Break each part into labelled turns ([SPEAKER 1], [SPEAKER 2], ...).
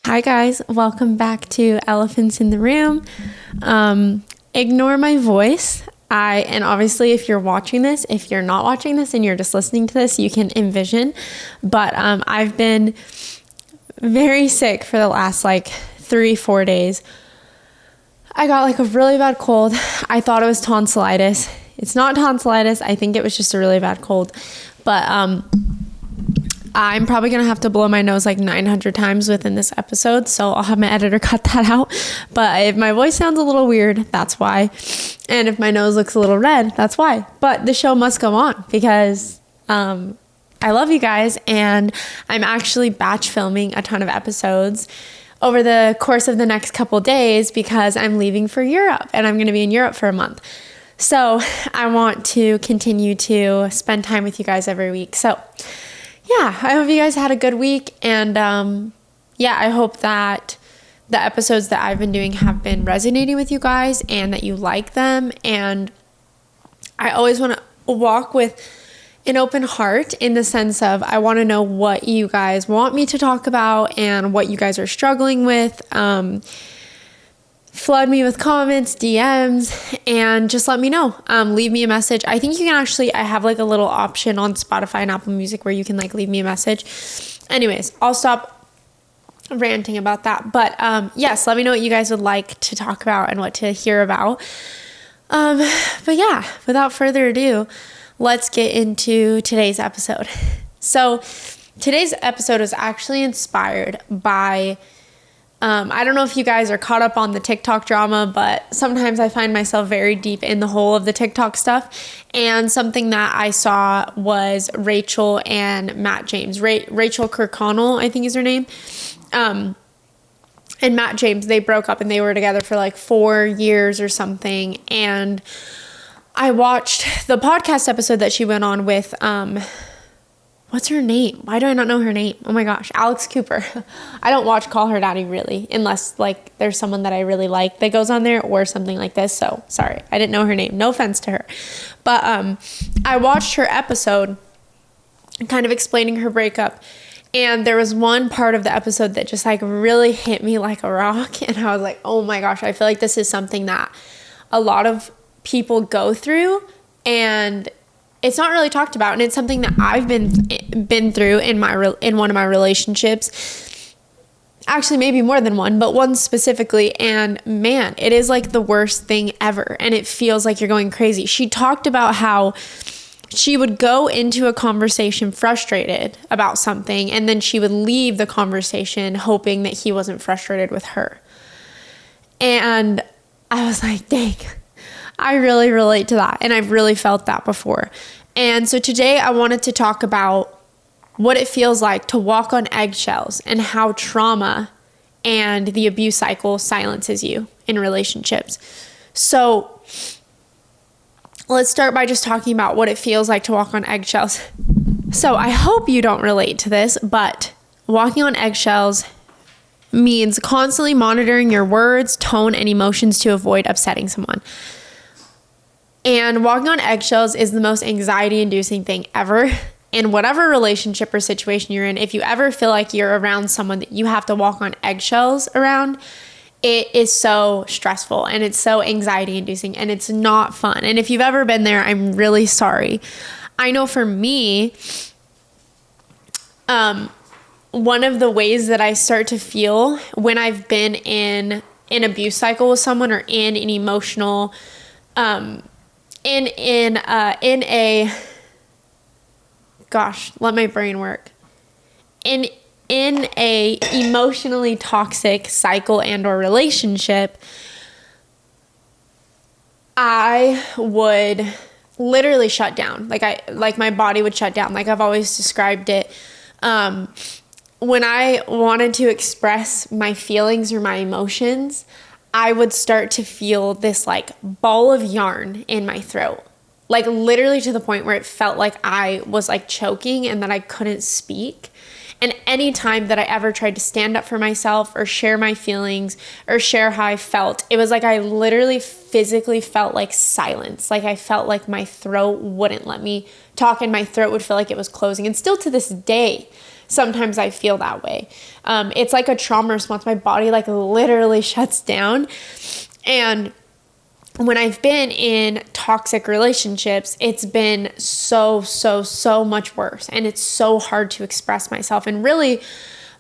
[SPEAKER 1] Hi guys, welcome back to Elephants in the Room. Ignore my voice. And obviously if you're watching this, if you're not watching this and you're just listening to this, you can envision. But I've been very sick for the last 3-4 days. I got a really bad cold. I thought it was tonsillitis. It's not tonsillitis. I think it was just a really bad cold. But I'm probably going to have to blow my nose 900 times within this episode, so I'll have my editor cut that out. But if my voice sounds a little weird, that's why. And if my nose looks a little red, that's why. But the show must go on because I love you guys, and I'm actually batch filming a ton of episodes over the course of the next couple days because I'm leaving for Europe, and I'm going to be in Europe for a month. So I want to continue to spend time with you guys every week. So yeah, I hope you guys had a good week. And I hope that the episodes that I've been doing have been resonating with you guys and that you like them. And I always want to walk with an open heart in the sense of I want to know what you guys want me to talk about and what you guys are struggling with. Flood me with comments, DMs, and just let me know. Leave me a message. I think you can actually, I have a little option on Spotify and Apple Music where you can leave me a message. Anyways, I'll stop ranting about that. But yes, let me know what you guys would like to talk about and what to hear about. But yeah, without further ado, let's get into today's episode. So today's episode is actually inspired by I don't know if you guys are caught up on the TikTok drama, but sometimes I find myself very deep in the hole of the TikTok stuff. And something that I saw was Rachel and Matt James. Rachel Kirkconnell, I think is her name. And Matt James, they broke up and they were together for 4 years or something. And I watched the podcast episode that she went on with what's her name? Why do I not know her name? Oh my gosh, Alex Cooper. I don't watch Call Her Daddy really, unless there's someone that I really like that goes on there or something like this. So sorry, I didn't know her name. No offense to her. But I watched her episode kind of explaining her breakup. And there was one part of the episode that just really hit me like a rock. And I was like, oh my gosh, I feel like this is something that a lot of people go through. And it's not really talked about, and it's something that I've been through in one of my relationships. Actually, maybe more than one, but one specifically. And man, it is the worst thing ever, and it feels like you're going crazy. She talked about how she would go into a conversation frustrated about something, and then she would leave the conversation hoping that he wasn't frustrated with her. And I was like, dang, I really relate to that, and I've really felt that before. And so today I wanted to talk about what it feels like to walk on eggshells and how trauma and the abuse cycle silences you in relationships. So let's start by just talking about what it feels like to walk on eggshells. So I hope you don't relate to this, but walking on eggshells means constantly monitoring your words, tone, and emotions to avoid upsetting someone. And walking on eggshells is the most anxiety-inducing thing ever. In whatever relationship or situation you're in, if you ever feel like you're around someone that you have to walk on eggshells around, it is so stressful and it's so anxiety-inducing and it's not fun. And if you've ever been there, I'm really sorry. I know for me, one of the ways that I start to feel when I've been in an abuse cycle with someone or in an emotional let my brain work. In a emotionally toxic cycle and or relationship, I would literally shut down. My body would shut down. I've always described it. When I wanted to express my feelings or my emotions, I would start to feel this ball of yarn in my throat. like literally to the point where it felt like I was like choking and that I couldn't speak. And any time that I ever tried to stand up for myself or share my feelings or share how I felt, it was like I literally physically felt like silence. Like I felt like my throat wouldn't let me talk and my throat would feel like it was closing. And still to this day, sometimes I feel that way. It's like a trauma response. My body like literally shuts down. And when I've been in toxic relationships, it's been so much worse. And it's so hard to express myself. And really,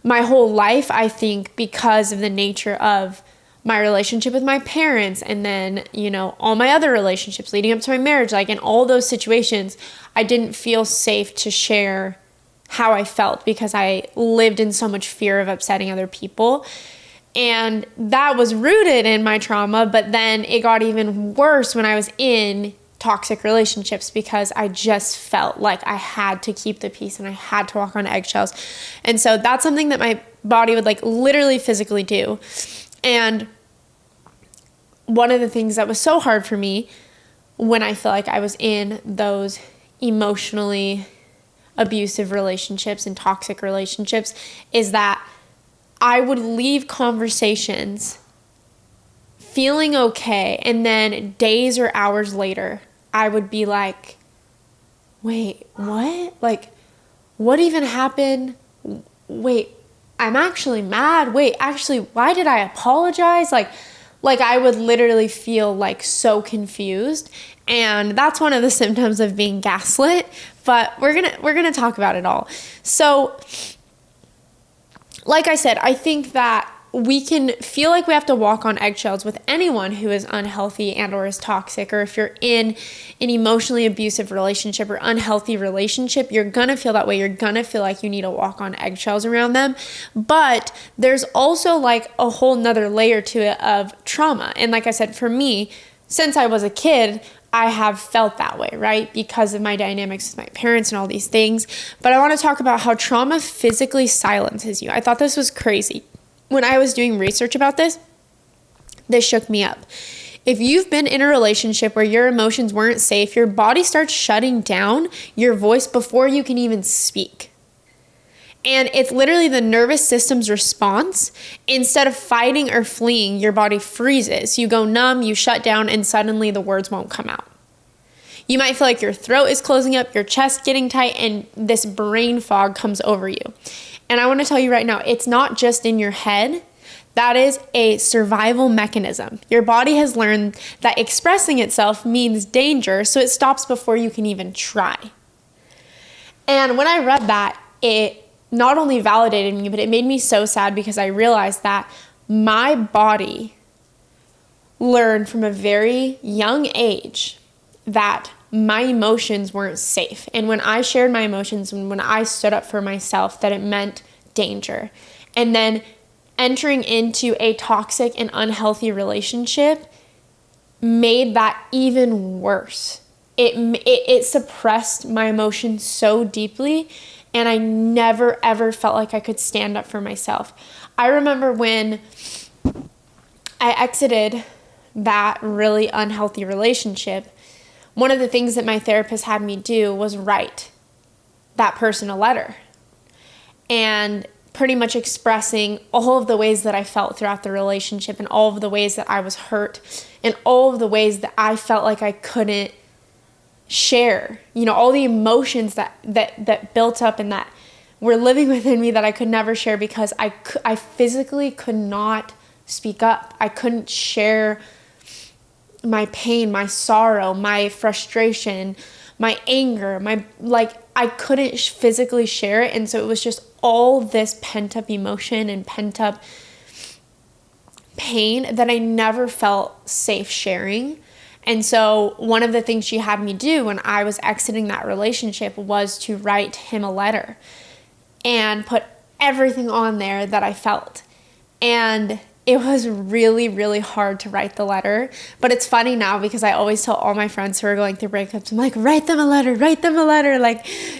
[SPEAKER 1] my whole life, I think, because of the nature of my relationship with my parents and then, you know, all my other relationships leading up to my marriage, like in all those situations, I didn't feel safe to share how I felt because I lived in so much fear of upsetting other people. And that was rooted in my trauma, but then it got even worse when I was in toxic relationships because I just felt like I had to keep the peace and I had to walk on eggshells. And so that's something that my body would like literally physically do. And one of the things that was so hard for me when I feel like I was in those emotionally abusive relationships and toxic relationships is that I would leave conversations feeling okay, and then days or hours later, I would be like, wait, what? Like, what even happened? Wait, I'm actually mad. Wait, actually, why did I apologize? Like I would literally feel like so confused. And that's one of the symptoms of being gaslit, but we're going to talk about it all. So, like I said, I think that we can feel like we have to walk on eggshells with anyone who is unhealthy and or is toxic, or if you're in an emotionally abusive relationship or unhealthy relationship, you're going to feel that way. You're going to feel like you need to walk on eggshells around them. But there's also like a whole nother layer to it of trauma. And like I said, for me, since I was a kid, I have felt that way, right? Because of my dynamics with my parents and all these things. But I want to talk about how trauma physically silences you. I thought this was crazy. When I was doing research about this shook me up. If you've been in a relationship where your emotions weren't safe, your body starts shutting down your voice before you can even speak. And it's literally the nervous system's response. Instead of fighting or fleeing, your body freezes. You go numb, you shut down, and suddenly the words won't come out. You might feel like your throat is closing up, your chest getting tight, and this brain fog comes over you. And I want to tell you right now, it's not just in your head. That is a survival mechanism. Your body has learned that expressing itself means danger, so it stops before you can even try. And when I read that, it not only validated me, but it made me so sad because I realized that my body learned from a very young age that my emotions weren't safe. And when I shared my emotions and when I stood up for myself, that it meant danger. And then entering into a toxic and unhealthy relationship made that even worse. It suppressed my emotions so deeply, and I never ever felt like I could stand up for myself. I remember when I exited that really unhealthy relationship, one of the things that my therapist had me do was write that person a letter and pretty much expressing all of the ways that I felt throughout the relationship and all of the ways that I was hurt and all of the ways that I felt like I couldn't share, all the emotions that built up and that were living within me that I could never share because I physically could not speak up. I couldn't share my pain, my sorrow, my frustration, my anger, I couldn't physically share it. And so it was just all this pent up emotion and pent up pain that I never felt safe sharing. And so one of the things she had me do when I was exiting that relationship was to write him a letter and put everything on there that I felt. And it was really, really hard to write the letter. But it's funny now because I always tell all my friends who are going through breakups, I'm like, write them a letter.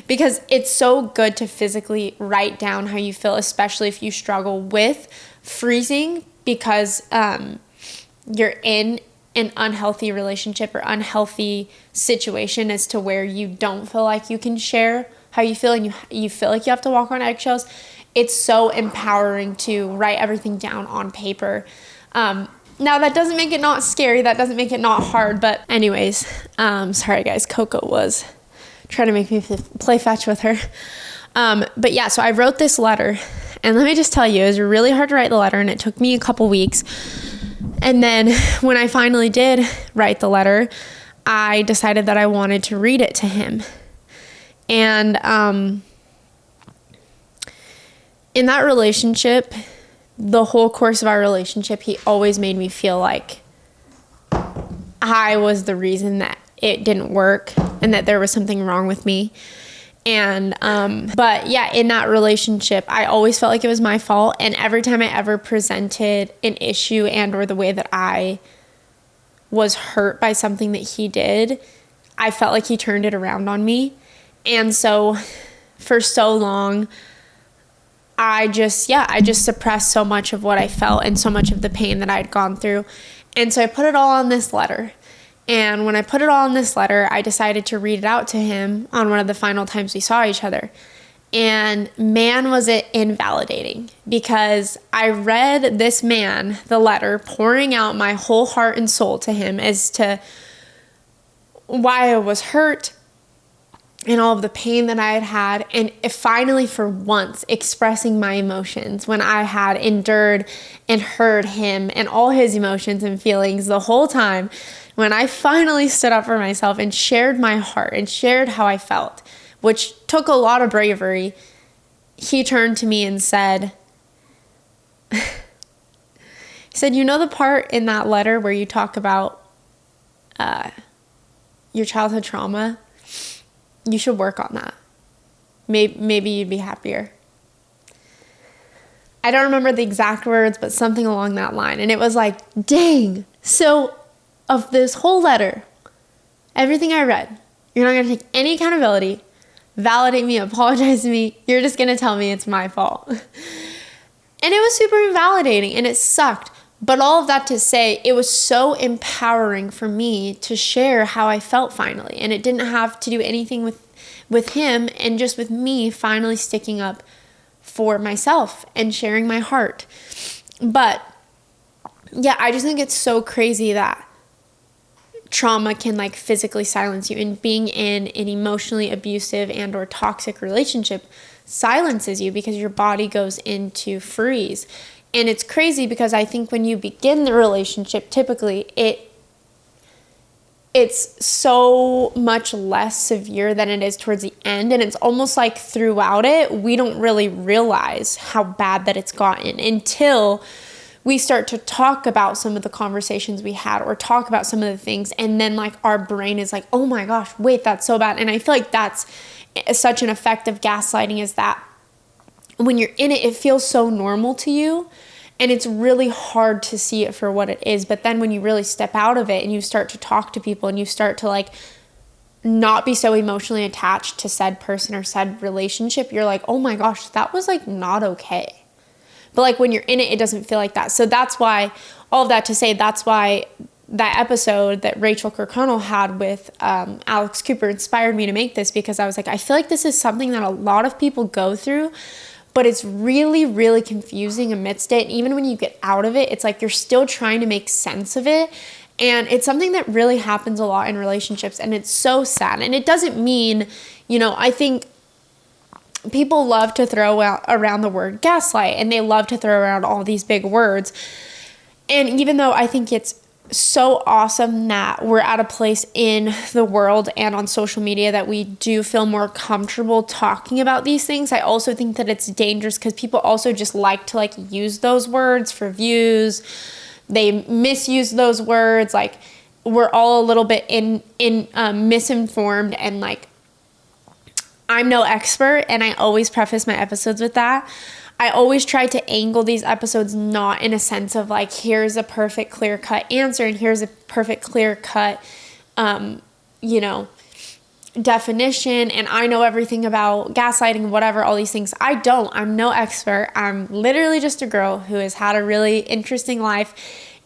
[SPEAKER 1] Because it's so good to physically write down how you feel, especially if you struggle with freezing because you're in an unhealthy relationship or unhealthy situation as to where you don't feel like you can share how you feel and you feel like you have to walk on eggshells, it's so empowering to write everything down on paper. Now that doesn't make it not scary, that doesn't make it not hard, but anyways, sorry guys, Coco was trying to make me play fetch with her. But yeah, so I wrote this letter, and let me just tell you, it was really hard to write the letter, and it took me a couple weeks. And then when I finally did write the letter, I decided that I wanted to read it to him. And in that relationship, the whole course of our relationship, he always made me feel like I was the reason that it didn't work and that there was something wrong with me. And, but yeah, in that relationship, I always felt like it was my fault. And every time I ever presented an issue and or the way that I was hurt by something that he did, I felt like he turned it around on me. And so for so long, I just suppressed so much of what I felt and so much of the pain that I'd gone through. And so I put it all on this letter. And when I put it all in this letter, I decided to read it out to him on one of the final times we saw each other. And man, was it invalidating, because I read this man, the letter, pouring out my whole heart and soul to him as to why I was hurt and all of the pain that I had had, and finally for once expressing my emotions when I had endured and heard him and all his emotions and feelings the whole time. When I finally stood up for myself and shared my heart and shared how I felt, which took a lot of bravery, he turned to me and said, he said, you know the part in that letter where you talk about your childhood trauma? You should work on that. Maybe you'd be happier. I don't remember the exact words, but something along that line. And it was like, dang. So of this whole letter, everything I read, you're not going to take any accountability, validate me, apologize to me. You're just going to tell me it's my fault. And it was super invalidating and it sucked. But all of that to say, it was so empowering for me to share how I felt finally. And it didn't have to do anything with him, and just with me finally sticking up for myself and sharing my heart. But yeah, I just think it's so crazy that trauma can like physically silence you, and being in an emotionally abusive and or toxic relationship silences you because your body goes into freeze. And it's crazy because I think when you begin the relationship, typically it's so much less severe than it is towards the end. And it's almost like throughout it, we don't really realize how bad that it's gotten until we start to talk about some of the conversations we had or talk about some of the things. And then like our brain is like, oh my gosh, wait, that's so bad. And I feel like that's such an effect of gaslighting, is that when you're in it, it feels so normal to you. And it's really hard to see it for what it is. But then when you really step out of it and you start to talk to people and you start to like not be so emotionally attached to said person or said relationship, you're like, oh my gosh, that was like not okay. But like when you're in it, it doesn't feel like that. So that's why, all of that to say, that's why that episode that Rachel Kirkconnell had with Alex Cooper inspired me to make this, because I was like, I feel like this is something that a lot of people go through, but it's really, really confusing amidst it. And even when you get out of it, it's like you're still trying to make sense of it. And it's something that really happens a lot in relationships, and it's so sad. And it doesn't mean, I think people love to throw around the word gaslight, and they love to throw around all these big words. And even though I think it's so awesome that we're at a place in the world and on social media that we do feel more comfortable talking about these things, I also think that it's dangerous because people also just like to like use those words for views. They misuse those words. Like, we're all a little bit misinformed, and like, I'm no expert, and I always preface my episodes with that. I always try to angle these episodes not in a sense of like, here's a perfect clear-cut answer and here's a perfect clear-cut, definition, and I know everything about gaslighting, whatever, all these things. I don't. I'm no expert. I'm literally just a girl who has had a really interesting life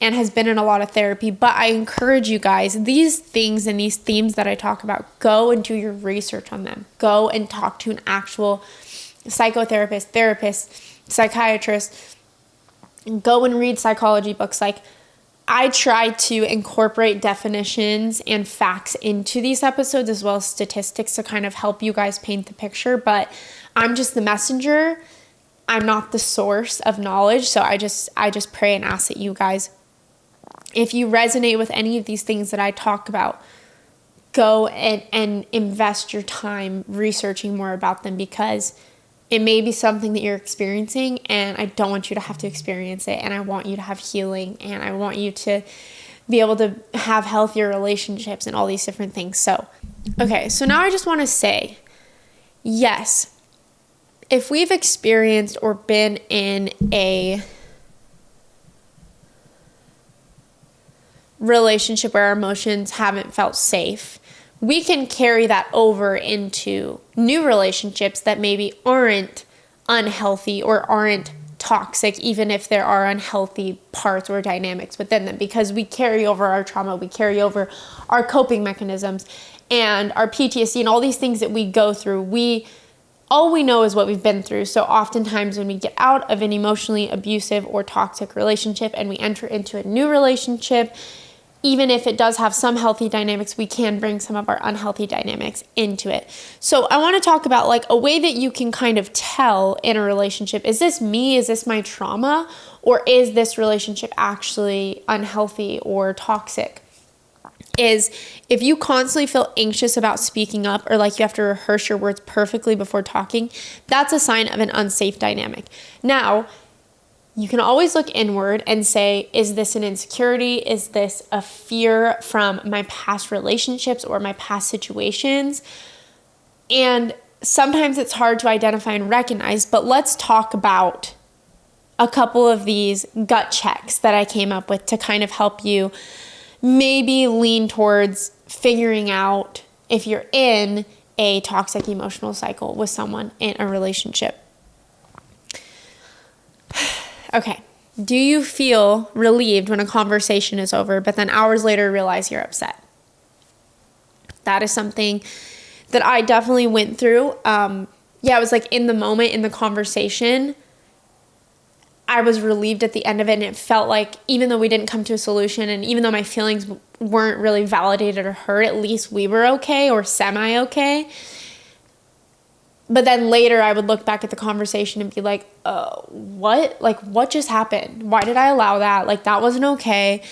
[SPEAKER 1] and has been in a lot of therapy. But I encourage you guys, these things and these themes that I talk about, go and do your research on them. Go and talk to an actual psychotherapist, therapist, psychiatrist. Go and read psychology books. Like, I try to incorporate definitions and facts into these episodes, as well as statistics, to kind of help you guys paint the picture. But I'm just the messenger. I'm not the source of knowledge. So I just pray and ask that you guys, if you resonate with any of these things that I talk about, go and invest your time researching more about them, because it may be something that you're experiencing, and I don't want you to have to experience it, and I want you to have healing, and I want you to be able to have healthier relationships and all these different things. So, okay, so now I just want to say, yes, if we've experienced or been in a relationship where our emotions haven't felt safe, we can carry that over into new relationships that maybe aren't unhealthy or aren't toxic, even if there are unhealthy parts or dynamics within them, because we carry over our trauma, we carry over our coping mechanisms and our PTSD and all these things that we go through. All we know is what we've been through. So oftentimes when we get out of an emotionally abusive or toxic relationship and we enter into a new relationship, even if it does have some healthy dynamics, we can bring some of our unhealthy dynamics into it. So I want to talk about like a way that you can kind of tell in a relationship, is this me? Is this my trauma? Or is this relationship actually unhealthy or toxic? Is if you constantly feel anxious about speaking up, or like you have to rehearse your words perfectly before talking, that's a sign of an unsafe dynamic. Now, you can always look inward and say, is this an insecurity? Is this a fear from my past relationships or my past situations? And sometimes it's hard to identify and recognize, but let's talk about a couple of these gut checks that I came up with to kind of help you maybe lean towards figuring out if you're in a toxic emotional cycle with someone in a relationship. Okay, do you feel relieved when a conversation is over, but then hours later realize you're upset? That is something that I definitely went through. It was like in the moment, in the conversation, I was relieved at the end of it, and it felt like even though we didn't come to a solution, and even though my feelings weren't really validated or heard, at least we were okay or semi-okay. But then later I would look back at the conversation and be like, what? Like, what just happened? Why did I allow that? Like, that wasn't okay.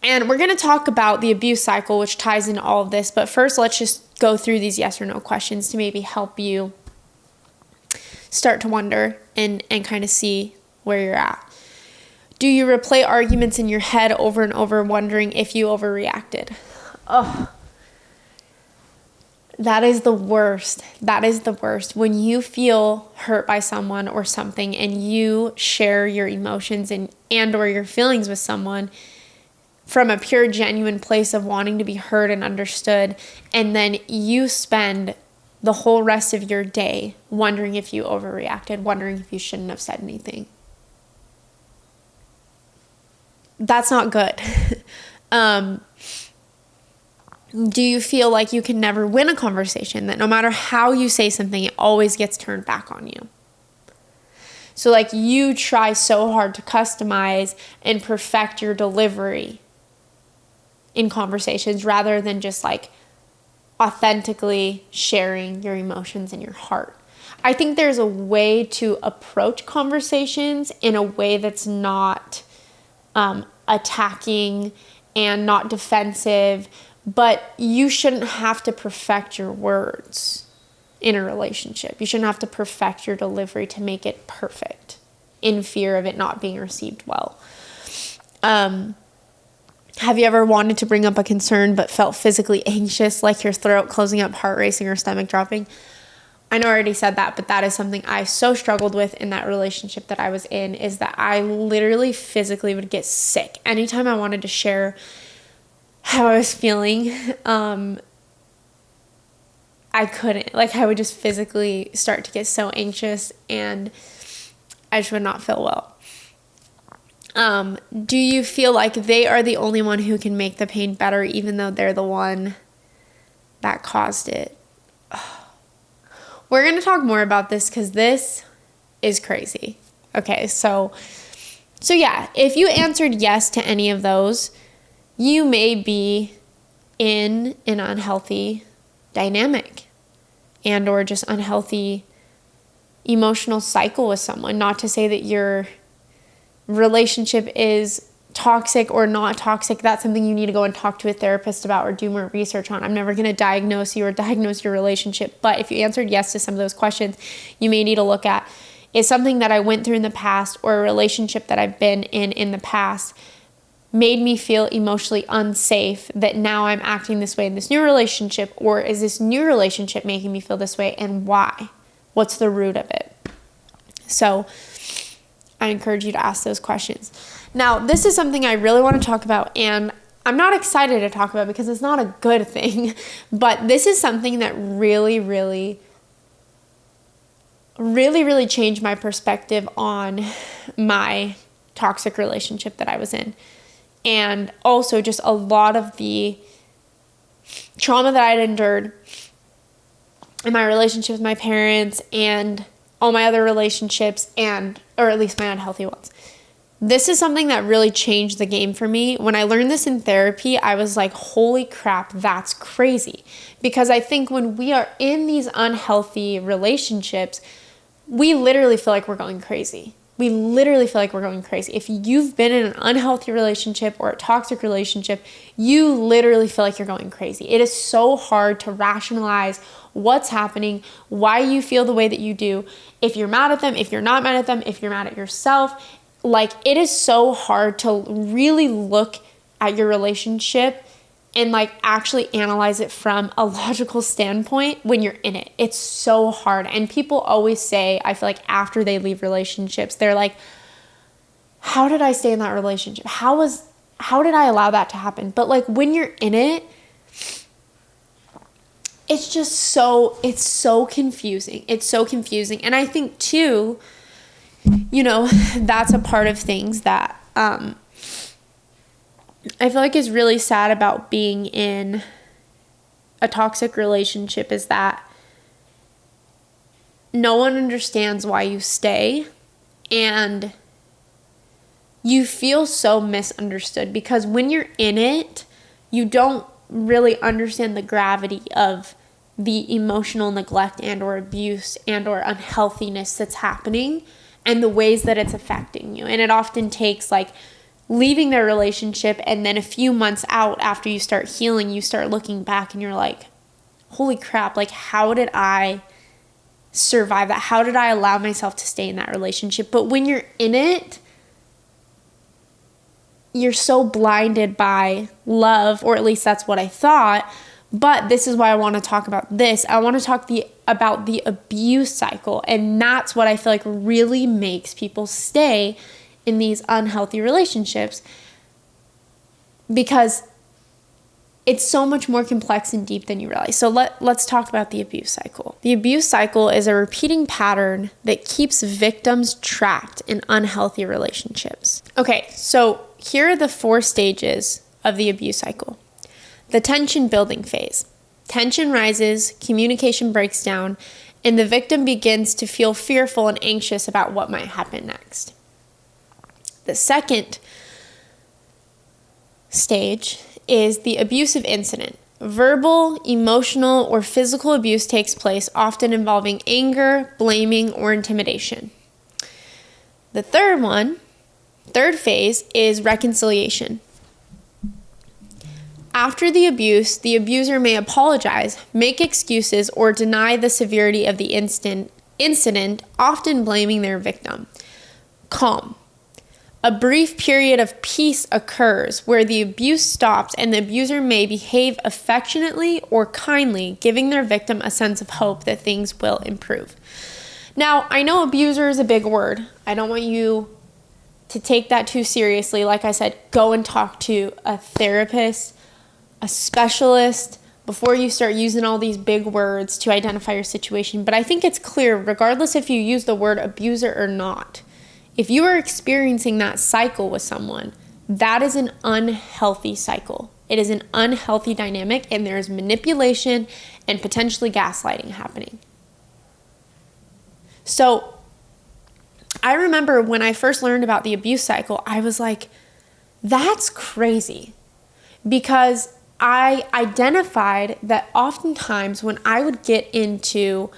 [SPEAKER 1] And we're going to talk about the abuse cycle, which ties into all of this. But first, let's just go through these yes or no questions to maybe help you start to wonder and kind of see where you're at. Do you replay arguments in your head over and over, wondering if you overreacted? Oh, that is the worst. That is the worst. When you feel hurt by someone or something and you share your emotions and or your feelings with someone from a pure, genuine place of wanting to be heard and understood, and then you spend the whole rest of your day wondering if you overreacted, wondering if you shouldn't have said anything. That's not good. Do you feel like you can never win a conversation, that no matter how you say something, it always gets turned back on you? So like you try so hard to customize and perfect your delivery in conversations rather than just like authentically sharing your emotions and your heart. I think there's a way to approach conversations in a way that's not attacking and not defensive, but you shouldn't have to perfect your words in a relationship. You shouldn't have to perfect your delivery to make it perfect in fear of it not being received well. Have you ever wanted to bring up a concern but felt physically anxious, like your throat closing up, heart racing, or stomach dropping? I know I already said that, but that is something I so struggled with in that relationship that I was in, is that I literally physically would get sick. Anytime I wanted to share how I was feeling, I couldn't. Like, I would just physically start to get so anxious and I just would not feel well. Do you feel like they are the only one who can make the pain better, even though they're the one that caused it? We're going to talk more about this because this is crazy. Okay, so yeah, if you answered yes to any of those, you may be in an unhealthy dynamic and or just unhealthy emotional cycle with someone. Not to say that your relationship is toxic or not toxic. That's something you need to go and talk to a therapist about or do more research on. I'm never going to diagnose you or diagnose your relationship. But if you answered yes to some of those questions, you may need to look at, is something that I went through in the past or a relationship that I've been in the past made me feel emotionally unsafe that now I'm acting this way in this new relationship? Or is this new relationship making me feel this way, and why? What's the root of it? So I encourage you to ask those questions. Now, this is something I really want to talk about, and I'm not excited to talk about because it's not a good thing, but this is something that really changed my perspective on my toxic relationship that I was in. And also just a lot of the trauma that I'd endured in my relationship with my parents and all my other relationships, or at least my unhealthy ones. This is something that really changed the game for me. When I learned this in therapy, I was like, holy crap, that's crazy. Because I think when we are in these unhealthy relationships, we literally feel like we're going crazy. We literally feel like we're going crazy. If you've been in an unhealthy relationship or a toxic relationship, you literally feel like you're going crazy. It is so hard to rationalize what's happening, why you feel the way that you do, if you're mad at them, if you're not mad at them, if you're mad at yourself. Like, it is so hard to really look at your relationship and like actually analyze it from a logical standpoint when you're in it. It's so hard. And people always say, I feel like after they leave relationships, they're like, how did I stay in that relationship? How did I allow that to happen? But like when you're in it, it's just it's so confusing. It's so confusing. And I think too, that's a part of things that, I feel like is really sad about being in a toxic relationship is that no one understands why you stay, and you feel so misunderstood because when you're in it, you don't really understand the gravity of the emotional neglect and or abuse and or unhealthiness that's happening and the ways that it's affecting you. And it often takes like leaving their relationship, and then a few months out after you start healing, you start looking back and you're like, holy crap, like how did I survive that? How did I allow myself to stay in that relationship? But when you're in it, you're so blinded by love, or at least that's what I thought. But this is why I want to talk about this. I want to talk about the abuse cycle, and that's what I feel like really makes people stay in these unhealthy relationships, because it's so much more complex and deep than you realize. So let's talk about the abuse cycle. The abuse cycle is a repeating pattern that keeps victims trapped in unhealthy relationships. Okay, so here are the 4 stages of the abuse cycle. The tension building phase. Tension rises, communication breaks down, and the victim begins to feel fearful and anxious about what might happen next. The second stage is the abusive incident. Verbal, emotional, or physical abuse takes place, often involving anger, blaming, or intimidation. The third phase is reconciliation. After the abuse, the abuser may apologize, make excuses, or deny the severity of the incident, often blaming their victim. Calm. A brief period of peace occurs where the abuse stops and the abuser may behave affectionately or kindly, giving their victim a sense of hope that things will improve. Now, I know abuser is a big word. I don't want you to take that too seriously. Like I said, go and talk to a therapist, a specialist, before you start using all these big words to identify your situation. But I think it's clear, regardless if you use the word abuser or not, If you are experiencing that cycle with someone, that is an unhealthy cycle. It is an unhealthy dynamic, and there is manipulation and potentially gaslighting happening. So I remember when I first learned about the abuse cycle, I was like, that's crazy. Because I identified that oftentimes when I would get into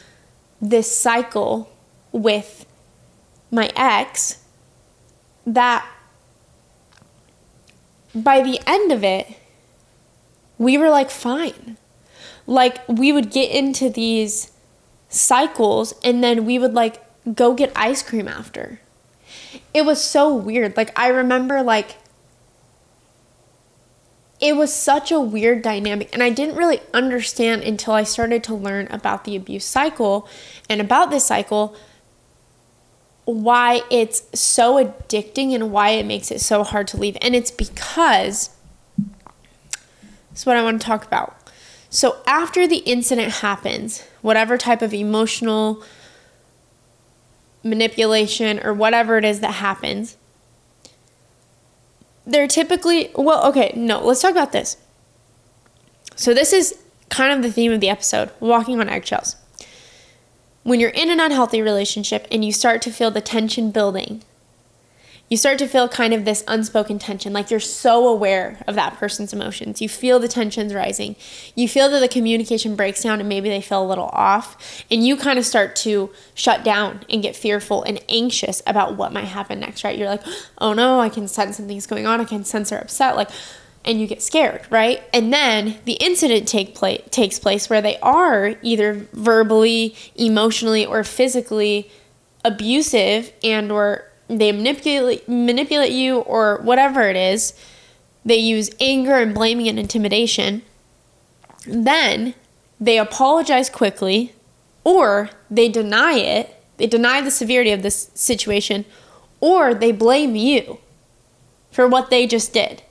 [SPEAKER 1] this cycle with my ex, that by the end of it, we were like fine. Like we would get into these cycles and then we would like go get ice cream after. It was so weird. Like I remember like it was such a weird dynamic, and I didn't really understand until I started to learn about the abuse cycle and about this cycle why it's so addicting and why it makes it so hard to leave. And it's because that's what I want to talk about. So after the incident happens, whatever type of emotional manipulation or whatever it is that happens, they're typically, let's talk about this. So this is kind of the theme of the episode, walking on eggshells. When you're in an unhealthy relationship and you start to feel the tension building, you start to feel kind of this unspoken tension, like you're so aware of that person's emotions. You feel the tensions rising. You feel that the communication breaks down and maybe they feel a little off, and you kind of start to shut down and get fearful and anxious about what might happen next, right? You're like, oh no, I can sense something's going on. I can sense they're upset, and you get scared, right? And then the incident takes place where they are either verbally, emotionally, or physically abusive and or they manipulate you or whatever it is. They use anger and blaming and intimidation. Then they apologize quickly, or they deny it. They deny the severity of this situation, or they blame you for what they just did.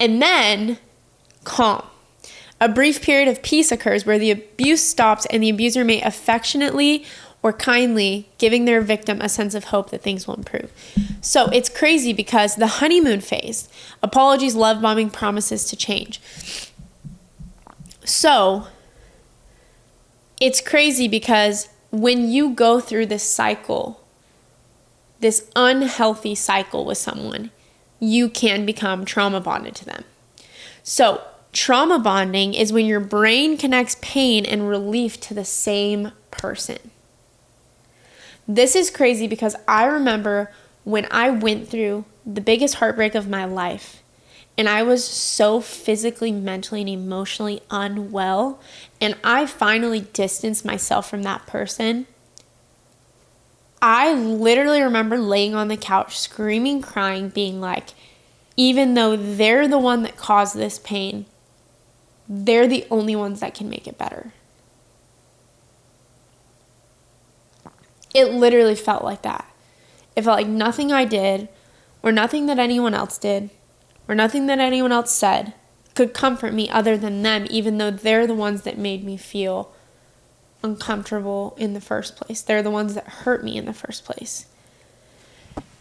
[SPEAKER 1] And then calm. A brief period of peace occurs where the abuse stops and the abuser may affectionately or kindly giving their victim a sense of hope that things will improve. So it's crazy because the honeymoon phase, apologies, love bombing, promises to change. So it's crazy because when you go through this cycle, this unhealthy cycle with someone, you can become trauma bonded to them. So trauma bonding is when your brain connects pain and relief to the same person. This is crazy because I remember when I went through the biggest heartbreak of my life and I was so physically, mentally, and emotionally unwell, and I finally distanced myself from that person. I literally remember laying on the couch, screaming, crying, being like, even though they're the one that caused this pain, they're the only ones that can make it better. It literally felt like that. It felt like nothing I did, or nothing that anyone else did, or nothing that anyone else said could comfort me other than them, even though they're the ones that made me feel uncomfortable in the first place. They're the ones that hurt me in the first place.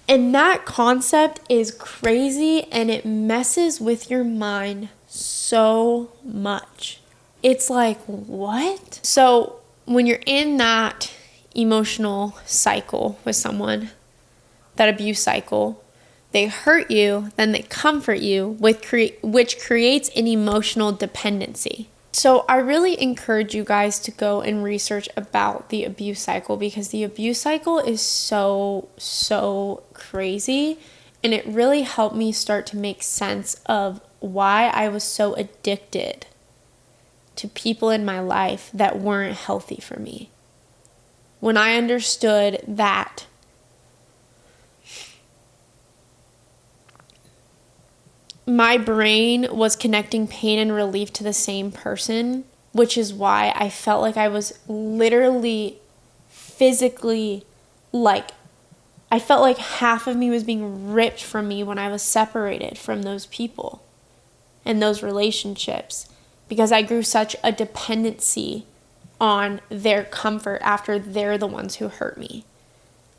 [SPEAKER 1] And that concept is crazy, and it messes with your mind so much. It's like, what? So when you're in that emotional cycle with someone, that abuse cycle, they hurt you, then they comfort you, which creates an emotional dependency. So I really encourage you guys to go and research about the abuse cycle, because the abuse cycle is so crazy, and it really helped me start to make sense of why I was so addicted to people in my life that weren't healthy for me. When I understood that my brain was connecting pain and relief to the same person, which is why I felt like I was literally physically I felt like half of me was being ripped from me when I was separated from those people and those relationships, because I grew such a dependency on their comfort after they're the ones who hurt me.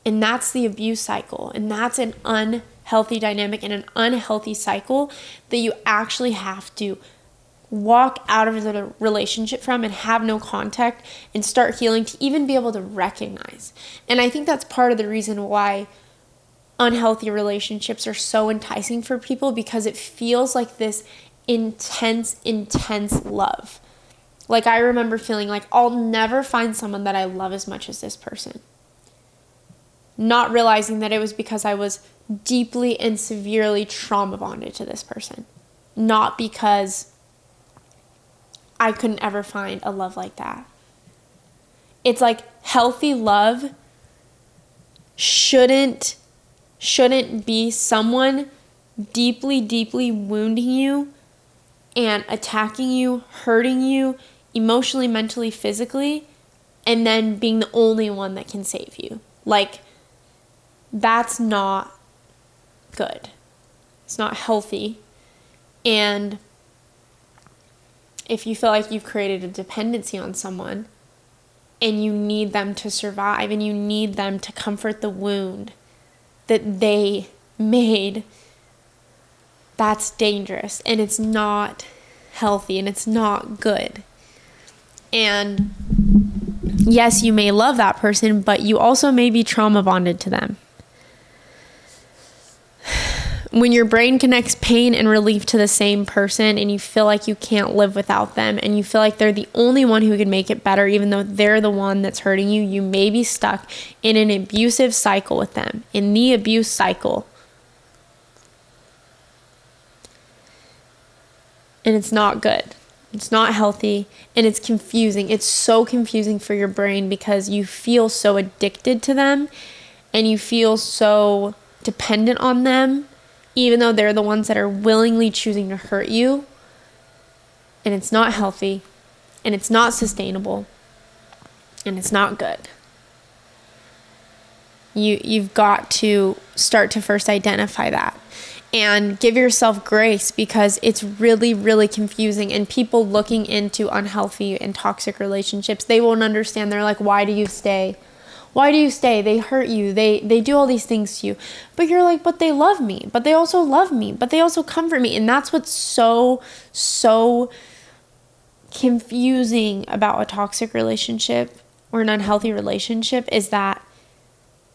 [SPEAKER 1] And that's the abuse cycle. And that's an unhealthy dynamic and an unhealthy cycle that you actually have to walk out of the relationship from and have no contact and start healing to even be able to recognize. And I think that's part of the reason why unhealthy relationships are so enticing for people, because it feels like this intense love. Like, I remember feeling like I'll never find someone that I love as much as this person. Not realizing that it was because I was deeply and severely trauma bonded to this person. Not because I couldn't ever find a love like that. It's like healthy love shouldn't be someone deeply wounding you and attacking you, hurting you, emotionally, mentally, physically, and then being the only one that can save you. Like, that's not good. It's not healthy. And if you feel like you've created a dependency on someone and you need them to survive and you need them to comfort the wound that they made, that's dangerous and it's not healthy and it's not good. And yes, you may love that person, but you also may be trauma bonded to them. When your brain connects pain and relief to the same person and you feel like you can't live without them and you feel like they're the only one who can make it better even though they're the one that's hurting you, you may be stuck in an abusive cycle with them, in the abuse cycle. And it's not good. It's not healthy, and it's confusing. It's so confusing for your brain because you feel so addicted to them and you feel so dependent on them, even though they're the ones that are willingly choosing to hurt you. And it's not healthy, and it's not sustainable, and it's not good. You've got to start to first identify that. And give yourself grace, because it's really confusing. And people looking into unhealthy and toxic relationships, they won't understand. They're like, why do you stay? Why do you stay? They hurt you. They do all these things to you. But you're like, but they love me. But they also love me. But they also comfort me. And that's what's so confusing about a toxic relationship or an unhealthy relationship, is that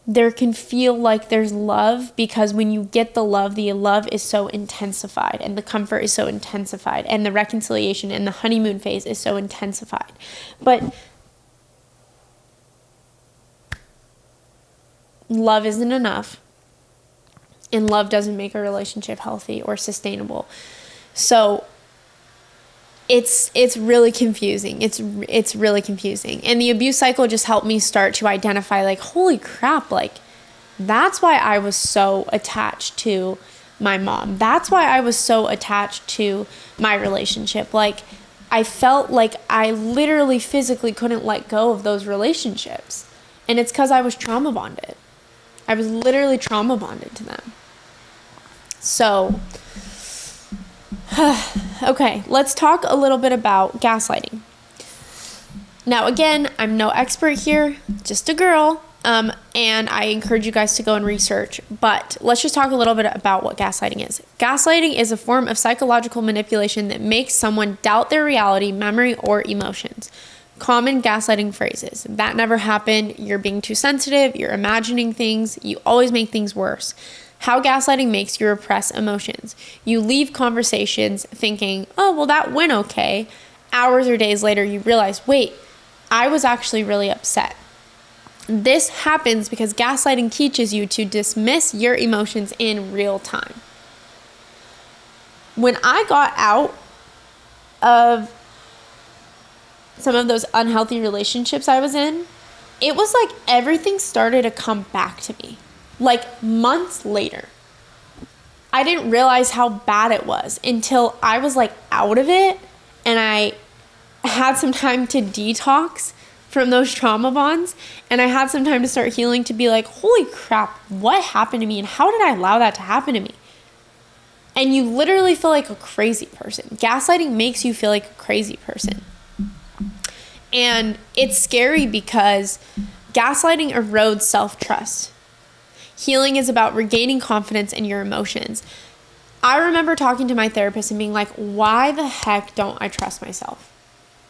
[SPEAKER 1] there can feel like there's love, because when you get the love is so intensified and the comfort is so intensified and the reconciliation and the honeymoon phase is so intensified. But love isn't enough, and love doesn't make a relationship healthy or sustainable. So it's really confusing. It's really confusing. And the abuse cycle just helped me start to identify, like, holy crap, like, that's why I was so attached to my mom. That's why I was so attached to my relationship. Like, I felt like I literally physically couldn't let go of those relationships. And it's because I was trauma bonded. I was literally trauma bonded to them. So, okay, let's talk a little bit about gaslighting. Now, again, I'm no expert here, just a girl, and I encourage you guys to go and research, but let's just talk a little bit about what gaslighting is. Gaslighting is a form of psychological manipulation that makes someone doubt their reality, memory, or emotions. Common gaslighting phrases: that never happened, you're being too sensitive, you're imagining things, you always make things worse. How gaslighting makes you repress emotions. You leave conversations thinking, oh, well, that went okay. Hours or days later, you realize, wait, I was actually really upset. This happens because gaslighting teaches you to dismiss your emotions in real time. When I got out of some of those unhealthy relationships I was in, it was like everything started to come back to me. Like months later. I didn't realize how bad it was until I was like out of it and I had some time to detox from those trauma bonds, and I had some time to start healing, to be like, holy crap, what happened to me and how did I allow that to happen to me? And you literally feel like a crazy person. Gaslighting makes you feel like a crazy person. And it's scary because gaslighting erodes self-trust. Healing is about regaining confidence in your emotions. I remember talking to my therapist and being like, why the heck don't I trust myself?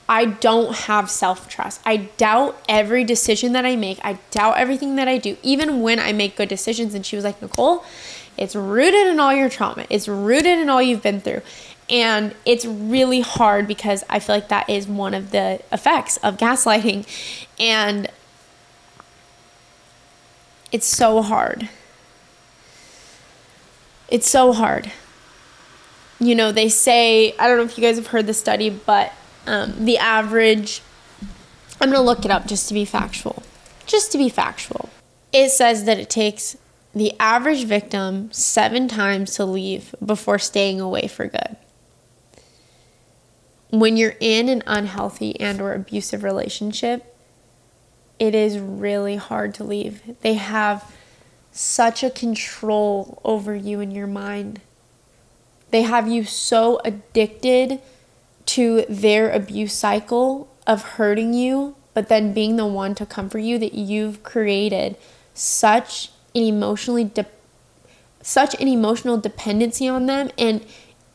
[SPEAKER 1] I don't have self-trust. I doubt every decision that I make. I doubt everything that I do, even when I make good decisions. And she was like, Nicole, it's rooted in all your trauma. It's rooted in all you've been through. And it's really hard because I feel like that is one of the effects of gaslighting. And it's so hard. It's so hard. You know, they say, I don't know if you guys have heard the study, but the average, I'm going to look it up just to be factual. Just to be factual. It says that it takes the average victim 7 times to leave before staying away for good. When you're in an unhealthy and or abusive relationship, it is really hard to leave. They have such a control over you and your mind. They have you so addicted to their abuse cycle of hurting you, but then being the one to comfort you, that you've created such an emotional dependency on them. And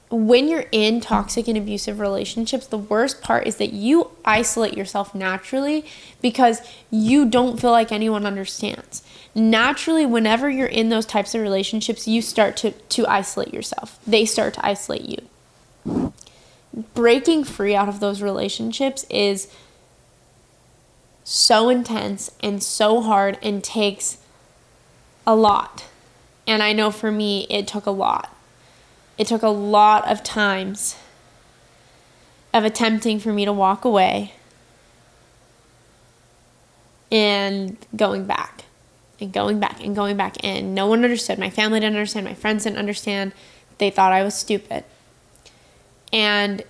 [SPEAKER 1] when you're in toxic and abusive relationships, the worst part is that you isolate yourself naturally because you don't feel like anyone understands. Naturally, whenever you're in those types of relationships, you start to isolate yourself. They start to isolate you. Breaking free out of those relationships is so intense and so hard and takes a lot. And I know for me, it took a lot. It took a lot of times of attempting for me to walk away and going back and going back and going back. And no one understood. My family didn't understand. My friends didn't understand. They thought I was stupid. And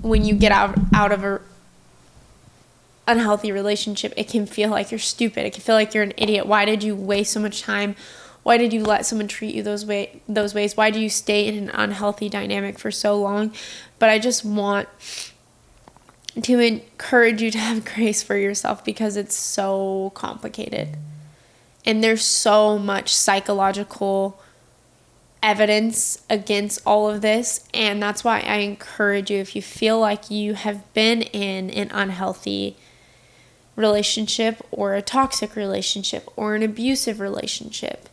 [SPEAKER 1] when you get out of a unhealthy relationship, it can feel like you're stupid. It can feel like you're an idiot. Why did you waste so much time? Why did you let someone treat you those ways? Why do you stay in an unhealthy dynamic for so long? But I just want to encourage you to have grace for yourself because it's so complicated. And there's so much psychological evidence against all of this. And that's why I encourage you, if you feel like you have been in an unhealthy relationship or a toxic relationship or an abusive relationship,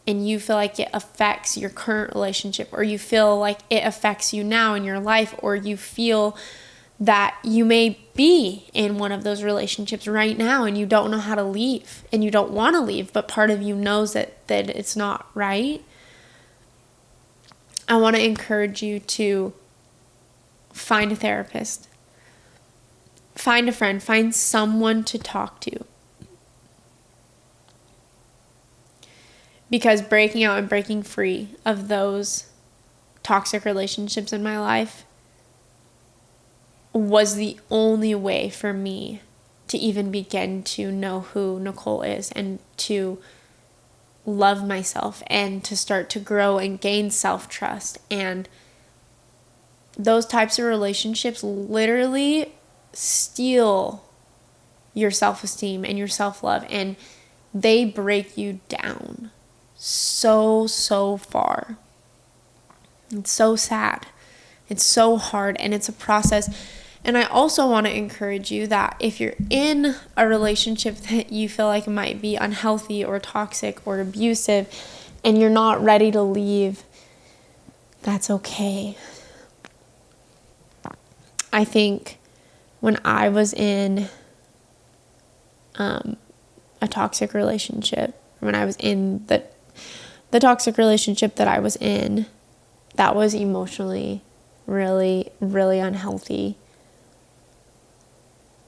[SPEAKER 1] and you feel like it affects your current relationship, or you feel like it affects you now in your life, or you feel that you may be in one of those relationships right now and you don't know how to leave and you don't want to leave, but part of you knows that it's not right, I want to encourage you to find a therapist, find a friend, find someone to talk to. Because breaking out and breaking free of those toxic relationships in my life was the only way for me to even begin to know who Nicole is and to love myself and to start to grow and gain self-trust. And those types of relationships literally steal your self-esteem and your self-love, and they break you down so far. It's so sad. It's so hard, and it's a process. And I also want to encourage you that if you're in a relationship that you feel like might be unhealthy or toxic or abusive and you're not ready to leave, that's okay. I think when I was in a toxic relationship, when I was in the toxic relationship that I was in, that was emotionally really, really unhealthy.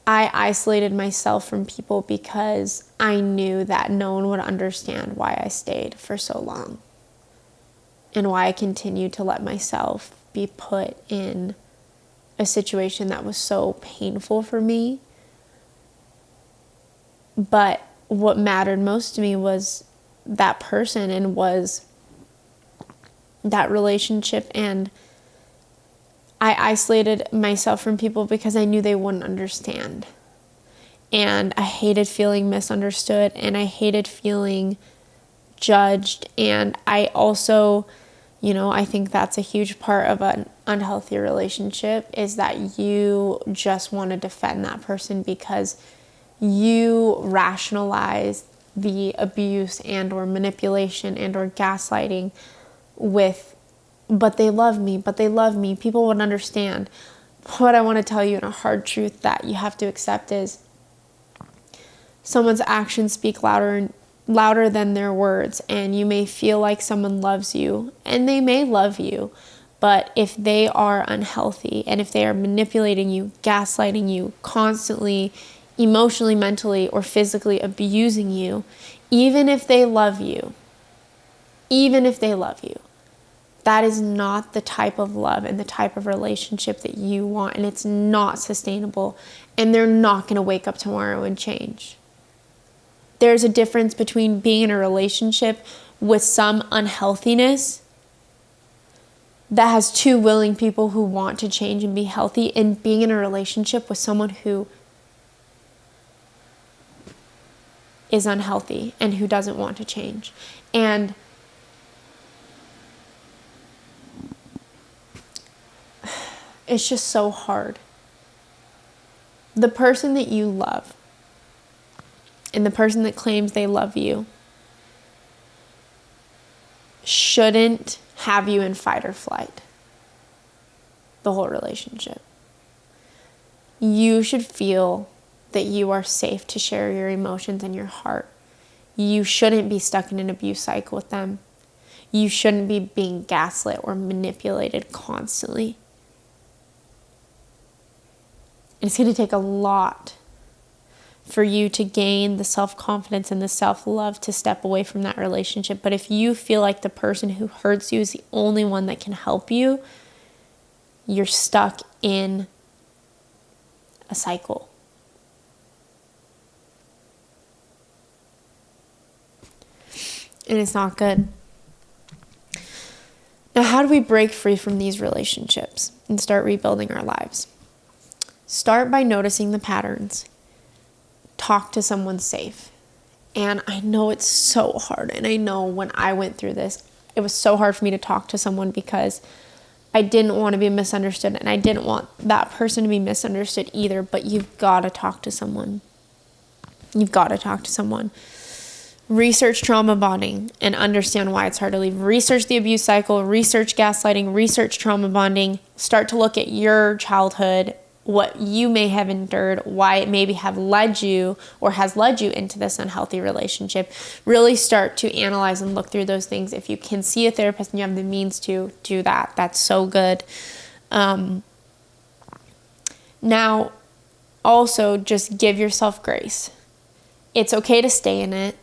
[SPEAKER 1] I isolated myself from people because I knew that no one would understand why I stayed for so long and why I continued to let myself be put in a situation that was so painful for me. But what mattered most to me was that person and was that relationship, and I isolated myself from people because I knew they wouldn't understand. And I hated feeling misunderstood, and I hated feeling judged. And I also, I think that's a huge part of an unhealthy relationship, is that you just want to defend that person because you rationalize the abuse and or manipulation and or gaslighting with, but they love me, people would understand. What I want to tell you, and a hard truth that you have to accept, is someone's actions speak louder than their words. And you may feel like someone loves you, and they may love you, but if they are unhealthy and if they are manipulating you, gaslighting you, constantly emotionally, mentally, or physically abusing you, even if they love you, that is not the type of love and the type of relationship that you want, and it's not sustainable, and they're not going to wake up tomorrow and change. There's a difference between being in a relationship with some unhealthiness that has two willing people who want to change and be healthy, and being in a relationship with someone who is unhealthy and who doesn't want to change. And it's just so hard. The person that you love and the person that claims they love you shouldn't have you in fight or flight the whole relationship. You should feel that you are safe to share your emotions and your heart. You shouldn't be stuck in an abuse cycle with them. You shouldn't be being gaslit or manipulated constantly. It's going to take a lot for you to gain the self-confidence and the self-love to step away from that relationship. But if you feel like the person who hurts you is the only one that can help you, you're stuck in a cycle. And it's not good. Now, how do we break free from these relationships and start rebuilding our lives? Start by noticing the patterns. Talk to someone safe. And I know it's so hard. And I know when I went through this, it was so hard for me to talk to someone because I didn't want to be misunderstood. And I didn't want that person to be misunderstood either. But you've got to talk to someone. You've got to talk to someone. Research trauma bonding and understand why it's hard to leave. Research the abuse cycle. Research gaslighting. Research trauma bonding. Start to look at your childhood, what you may have endured, why it maybe have led you or has led you into this unhealthy relationship. Really start to analyze and look through those things. If you can see a therapist and you have the means to do that, that's so good. Now, also just give yourself grace. It's okay to stay in it.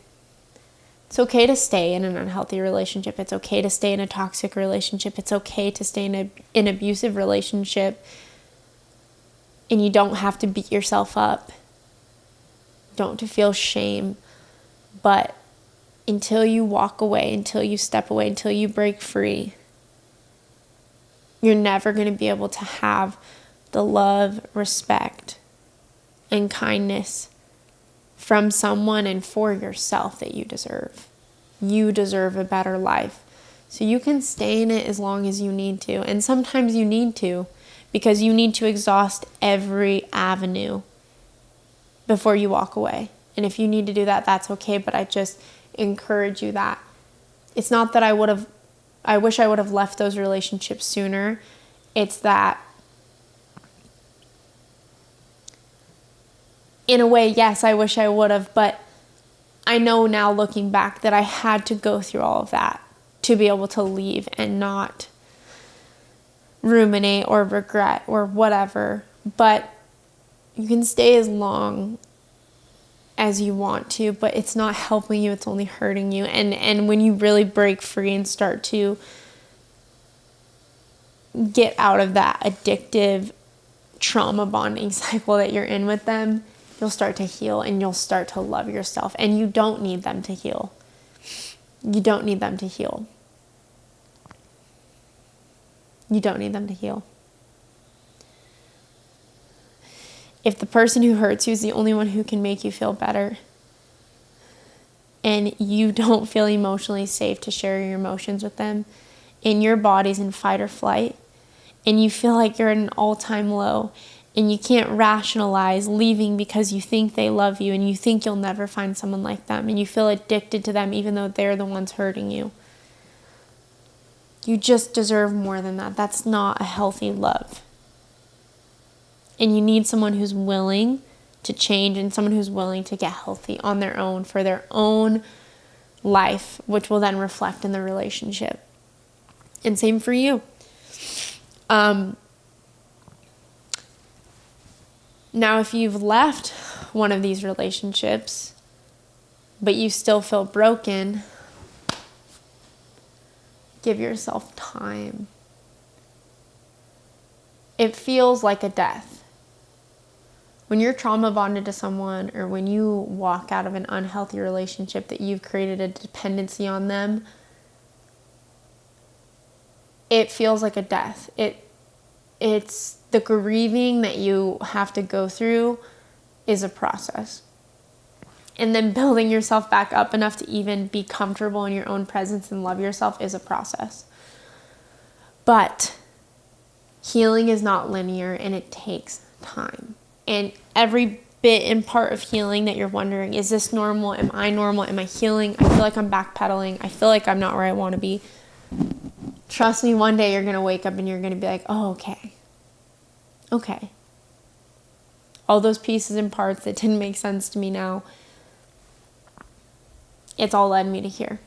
[SPEAKER 1] It's okay to stay in an unhealthy relationship. It's okay to stay in a toxic relationship. It's okay to stay in an abusive relationship. And you don't have to beat yourself up. Don't to feel shame. But until you walk away, until you step away, until you break free, you're never going to be able to have the love, respect, and kindness from someone and for yourself that you deserve. You deserve a better life. So you can stay in it as long as you need to. And sometimes you need to, because you need to exhaust every avenue before you walk away. And if you need to do that, that's okay. But I just encourage you that it's not that I wish I would have left those relationships sooner. It's that in a way, yes, I wish I would have, but I know now looking back that I had to go through all of that to be able to leave and not ruminate or regret or whatever. But you can stay as long as you want to, but it's not helping you, it's only hurting you. And when you really break free and start to get out of that addictive trauma bonding cycle that you're in with them, you'll start to heal and you'll start to love yourself. And you don't need them to heal. You don't need them to heal. You don't need them to heal. If the person who hurts you is the only one who can make you feel better, and you don't feel emotionally safe to share your emotions with them, and your body's in fight or flight, and you feel like you're at an all-time low, and you can't rationalize leaving because you think they love you and you think you'll never find someone like them, and you feel addicted to them even though they're the ones hurting you. You just deserve more than that. That's not a healthy love. And you need someone who's willing to change and someone who's willing to get healthy on their own for their own life, which will then reflect in the relationship. And same for you. Now, if you've left one of these relationships, but you still feel broken, give yourself time. It feels like a death. When you're trauma bonded to someone, or when you walk out of an unhealthy relationship that you've created a dependency on them, it feels like a death. It's the grieving that you have to go through is a process. And then building yourself back up enough to even be comfortable in your own presence and love yourself is a process. But healing is not linear, and it takes time. And every bit and part of healing that you're wondering, is this normal? Am I normal? Am I healing? I feel like I'm backpedaling. I feel like I'm not where I want to be. Trust me, one day you're going to wake up and you're going to be like, oh, okay. Okay. All those pieces and parts that didn't make sense to me now, it's all led me to here.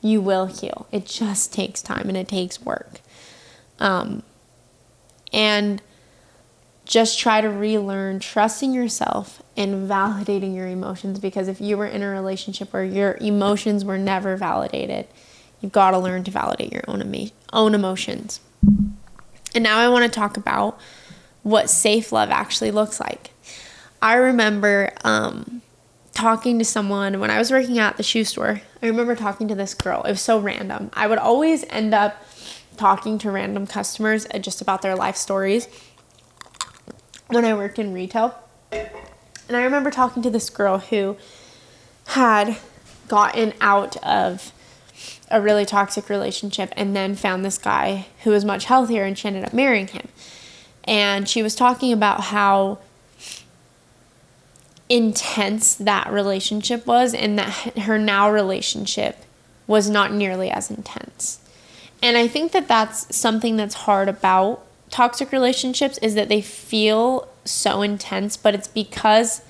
[SPEAKER 1] You will heal. It just takes time and it takes work. And just try to relearn trusting yourself and validating your emotions, because if you were in a relationship where your emotions were never validated, you've got to learn to validate your own emotions. And now I want to talk about what safe love actually looks like. I remember talking to someone when I was working at the shoe store. I remember talking to this girl. It was so random. I would always end up talking to random customers just about their life stories when I worked in retail. And I remember talking to this girl who had gotten out of a really toxic relationship and then found this guy who was much healthier, and she ended up marrying him. And she was talking about how intense that relationship was, and that her now relationship was not nearly as intense. And I think that that's something that's hard about toxic relationships, is that they feel so intense, but it's because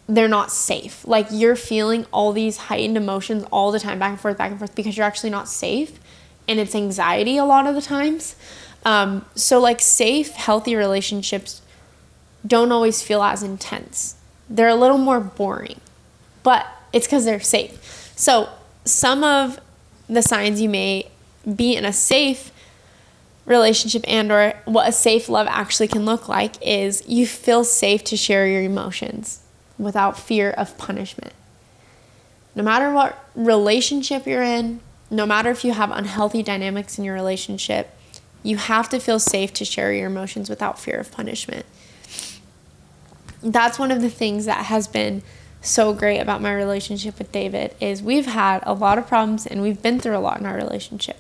[SPEAKER 1] they're not safe. Like, you're feeling all these heightened emotions all the time, back and forth, because you're actually not safe, and it's anxiety a lot of the times. So like, safe, healthy relationships don't always feel as intense. They're a little more boring, but it's because they're safe. So some of the signs you may be in a safe relationship, and or what a safe love actually can look like, is you feel safe to share your emotions without fear of punishment. No matter what relationship you're in, no matter if you have unhealthy dynamics in your relationship, you have to feel safe to share your emotions without fear of punishment. That's one of the things that has been so great about my relationship with David, is we've had a lot of problems and we've been through a lot in our relationship.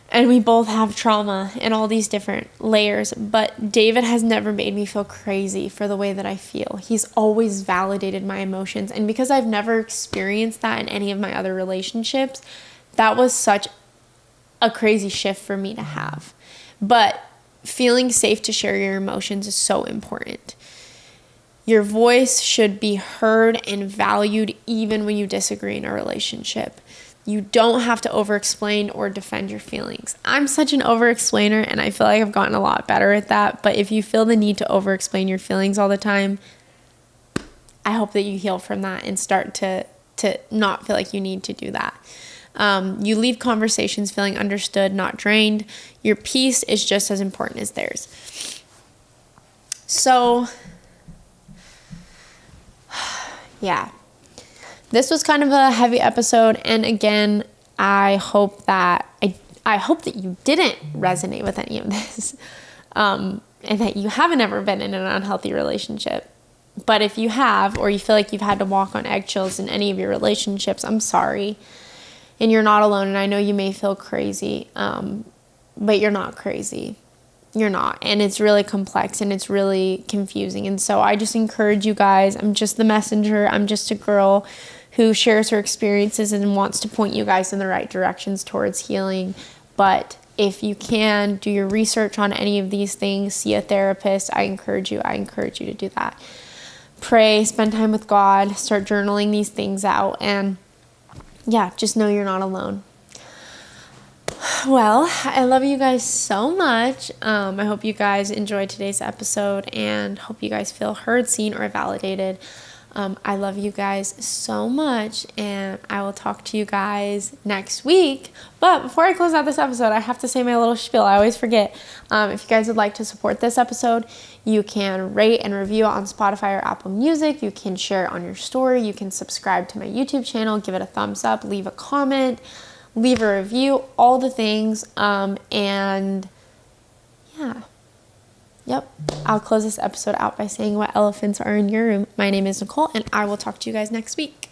[SPEAKER 1] And we both have trauma and all these different layers, but David has never made me feel crazy for the way that I feel. He's always validated my emotions. And because I've never experienced that in any of my other relationships, that was such a crazy shift for me to have. But feeling safe to share your emotions is so important. Your voice should be heard and valued even when you disagree in a relationship. You don't have to over-explain or defend your feelings. I'm such an over-explainer, and I feel like I've gotten a lot better at that. But if you feel the need to over-explain your feelings all the time, I hope that you heal from that and start to not feel like you need to do that. You leave conversations feeling understood, not drained. Your peace is just as important as theirs. So, yeah. This was kind of a heavy episode, and again, I hope that you didn't resonate with any of this, and that you haven't ever been in an unhealthy relationship. But if you have, or you feel like you've had to walk on eggshells in any of your relationships, I'm sorry. And you're not alone. And I know you may feel crazy, but you're not crazy. You're not. And it's really complex and it's really confusing. And so I just encourage you guys. I'm just the messenger. I'm just a girl who shares her experiences and wants to point you guys in the right directions towards healing. But if you can, do your research on any of these things, see a therapist. I encourage you to do that. Pray, spend time with God, start journaling these things out, and yeah, just know you're not alone. Well, I love you guys so much. I hope you guys enjoyed today's episode and hope you guys feel heard, seen, or validated. I love you guys so much, and I will talk to you guys next week. But before I close out this episode, I have to say my little spiel. I always forget. If you guys would like to support this episode, you can rate and review it on Spotify or Apple Music. You can share it on your story. You can subscribe to my YouTube channel, give it a thumbs up, leave a comment, leave a review, all the things. And yeah. Yep. I'll close this episode out by saying what elephants are in your room. My name is Nicole, and I will talk to you guys next week.